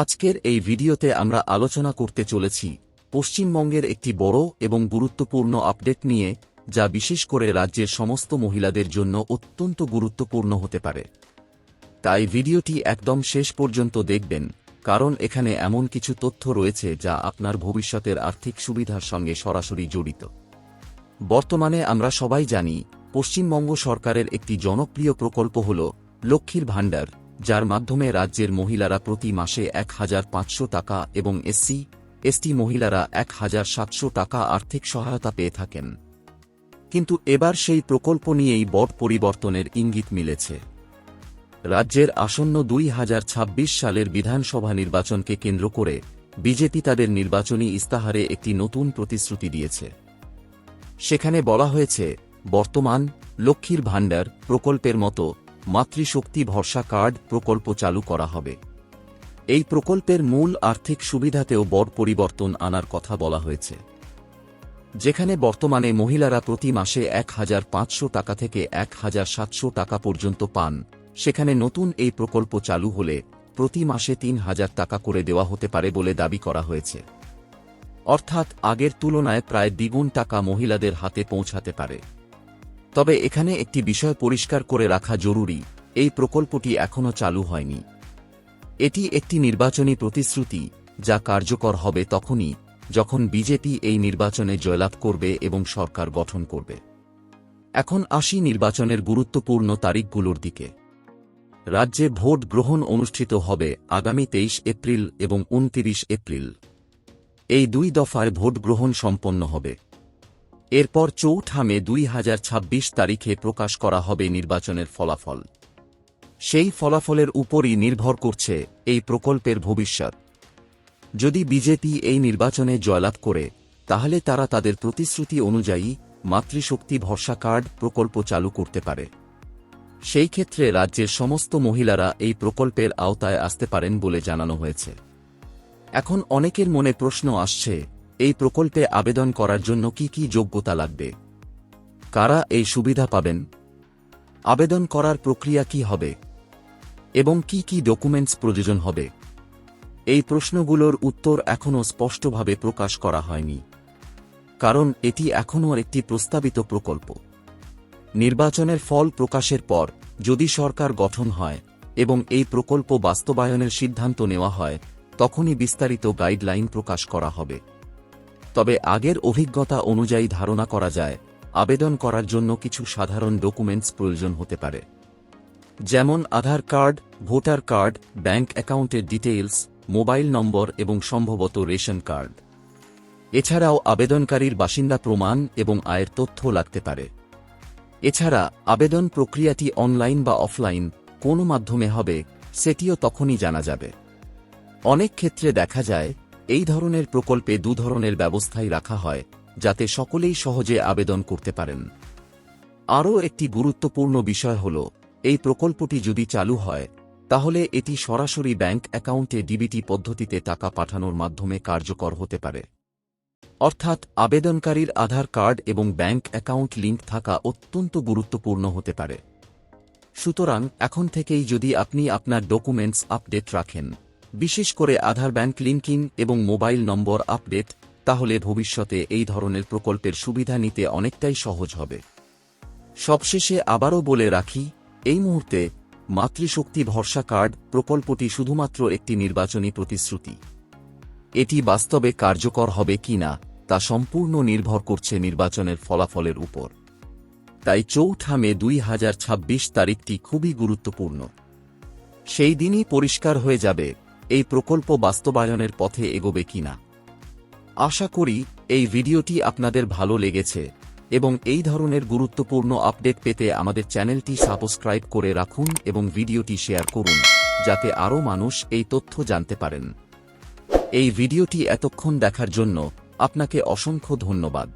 আজকের এই ভিডিওতে আমরা আলোচনা করতে চলেছি পশ্চিমবঙ্গের একটি বড় এবং গুরুত্বপূর্ণ আপডেট নিয়ে, যা বিশেষ করে রাজ্যের সমস্ত মহিলাদের জন্য অত্যন্ত গুরুত্বপূর্ণ হতে পারে। তাই ভিডিওটি একদম শেষ পর্যন্ত দেখবেন, কারণ এখানে এমন কিছু তথ্য রয়েছে যা আপনার ভবিষ্যতের আর্থিক সুবিধার সঙ্গে সরাসরি জড়িত। বর্তমানে আমরা সবাই জানি, পশ্চিমবঙ্গ সরকারের একটি জনপ্রিয় প্রকল্প হল লক্ষ্মীর ভাণ্ডার, যার মাধ্যমে রাজ্যের মহিলারা প্রতি মাসে ১,৫০০ টাকা এবং এসসি/এসটি মহিলারা ১,৭০০ টাকা আর্থিক সহায়তা পেয়ে থাকেন। কিন্তু এবার সেই প্রকল্প নিয়েই বড় পরিবর্তনের ইঙ্গিত মিলেছে। রাজ্যের আসন্ন ২০২৬ সালের বিধানসভা নির্বাচনকে কেন্দ্র করে বিজেপি তাদের নির্বাচনী ইস্তাহারে একটি নতুন প্রতিশ্রুতি দিয়েছে। সেখানে বলা হয়েছে, বর্তমান লক্ষ্মীর ভাণ্ডার প্রকল্পের মতো মাতৃশক্তি ভরসা কার্ড প্রকল্প চালু করা হবে। এই প্রকল্পের মূল আর্থিক সুবিধাতেও বড় পরিবর্তন আনার কথা বলা হয়েছে। যেখানে বর্তমানে মহিলারা প্রতি মাসে ১,৫০০ টাকা থেকে ১,৭০০ টাকা পর্যন্ত পান, সেখানে নতুন এই প্রকল্প চালু হলে প্রতি মাসে ৩,০০০ টাকা করে দেওয়া হতে পারে বলে দাবি করা হয়েছে। অর্থাৎ আগের তুলনায় প্রায় দ্বিগুণ টাকা মহিলাদের হাতে পৌঁছাতে পারে। তবে এখানে একটি বিষয় পরিষ্কার করে রাখা জরুরি, এই প্রকল্পটি এখনও চালু হয়নি। এটি একটি নির্বাচনী প্রতিশ্রুতি, যা কার্যকর হবে তখনই যখন বিজেপি এই নির্বাচনে জয়লাভ করবে এবং সরকার গঠন করবে। এখন আসি নির্বাচনের গুরুত্বপূর্ণ তারিখগুলোর দিকে। রাজ্যে ভোট গ্রহণ অনুষ্ঠিত হবে আগামী ২৩ এপ্রিল এবং ২৯ এপ্রিল। এই দুই দফায় ভোট গ্রহণ সম্পন্ন হবে। এরপর ৪ মে ২০২৬ তারিখে প্রকাশ করা হবে নির্বাচনের ফলাফল। সেই ফলাফলের উপরই নির্ভর করছে এই প্রকল্পের ভবিষ্যৎ। যদি বিজেপি এই নির্বাচনে জয়লাভ করে, তাহলে তারা তাদের প্রতিশ্রুতি অনুযায়ী মাতৃশক্তি ভরসা কার্ড প্রকল্প চালু করতে পারে। সেই ক্ষেত্রে রাজ্যের সমস্ত মহিলারা এই প্রকল্পের আওতায় আসতে পারেন বলে জানানো হয়েছে। এখন অনেকের মনে প্রশ্ন আসছে, এই প্রকল্পে আবেদন করার জন্য কি কি যোগ্যতা লাগবে? কারা এই সুবিধা পাবেন? আবেদন করার প্রক্রিয়া কি হবে? এবং কি কি ডকুমেন্টস প্রয়োজন হবে? এই প্রশ্নগুলোর উত্তর এখনও স্পষ্টভাবে প্রকাশ করা হয়নি, কারণ এটি এখনও একটি প্রস্তাবিত প্রকল্প। নির্বাচনের ফল প্রকাশের পর যদি সরকার গঠন হয় এবং এই প্রকল্প বাস্তবায়নের সিদ্ধান্ত নেওয়া হয়, তখনই বিস্তারিত গাইডলাইন প্রকাশ করা হবে। তবে আগের অভিজ্ঞতা অনুযায়ী ধারণা করা যায়, আবেদন করার জন্য কিছু সাধারণ ডকুমেন্টস প্রয়োজন হতে পারে, যেমন আধার কার্ড, ভোটার কার্ড, ব্যাংক অ্যাকাউন্টের ডিটেইলস, মোবাইল নম্বর এবং সম্ভবত রেশন কার্ড। এছাড়াও আবেদনকারীর বাসিন্দা প্রমাণ এবং আয়ের তথ্য লাগতে পারে। এছাড়া আবেদন প্রক্রিয়াটি অনলাইন বা অফলাইন কোন মাধ্যমে হবে, সেটিও তখনই জানা যাবে। অনেক ক্ষেত্রে দেখা যায়, এই ধরনের প্রকল্পে দু ধরনের ব্যবস্থাই রাখা হয়, যাতে সকলেই সহজে আবেদন করতে পারেন। আরও একটি গুরুত্বপূর্ণ বিষয় হল, এই প্রকল্পটি যদি চালু হয়, তাহলে এটি সরাসরি ব্যাংক অ্যাকাউন্টে ডিবিটি পদ্ধতিতে টাকা পাঠানোর মাধ্যমে কার্যকর হতে পারে। অর্থাৎ আবেদনকারীর আধার কার্ড এবং ব্যাংক অ্যাকাউন্ট লিঙ্ক থাকা অত্যন্ত গুরুত্বপূর্ণ হতে পারে। সুতরাং এখন থেকেই যদি আপনি আপনার ডকুমেন্টস আপডেট রাখেন, বিশেষ করে আধার, ব্যাংক লিঙ্কিং এবং মোবাইল নম্বর আপডেট, তাহলে ভবিষ্যতে এই ধরনের প্রকল্পের সুবিধা নিতে অনেকটাই সহজ হবে। সবশেষে আবারও বলে রাখি, এই মুহূর্তে মাতৃশক্তি ভরসা কার্ড প্রকল্পটি শুধুমাত্র একটি নির্বাচনী প্রতিশ্রুতি। এটি বাস্তবে কার্যকর হবে কিনা তা সম্পূর্ণ নির্ভর করছে নির্বাচনের ফলাফলের উপর। তাই ৪ মে ২০২৬ তারিখটি খুবই গুরুত্বপূর্ণ। সেই দিনই পরিষ্কার হয়ে যাবে এই প্রকল্প বাস্তবায়নের পথে এগোবে কিনা। আশা করি এই ভিডিওটি আপনাদের ভালো লেগেছে এবং এই ধরনের গুরুত্বপূর্ণ আপডেট পেতে আমাদের চ্যানেলটি সাবস্ক্রাইব করে রাখুন এবং ভিডিওটি শেয়ার করুন, যাতে আরও মানুষ এই তথ্য জানতে পারেন। এই ভিডিওটি এতক্ষণ দেখার জন্য আপনাকে অসংখ্য ধন্যবাদ।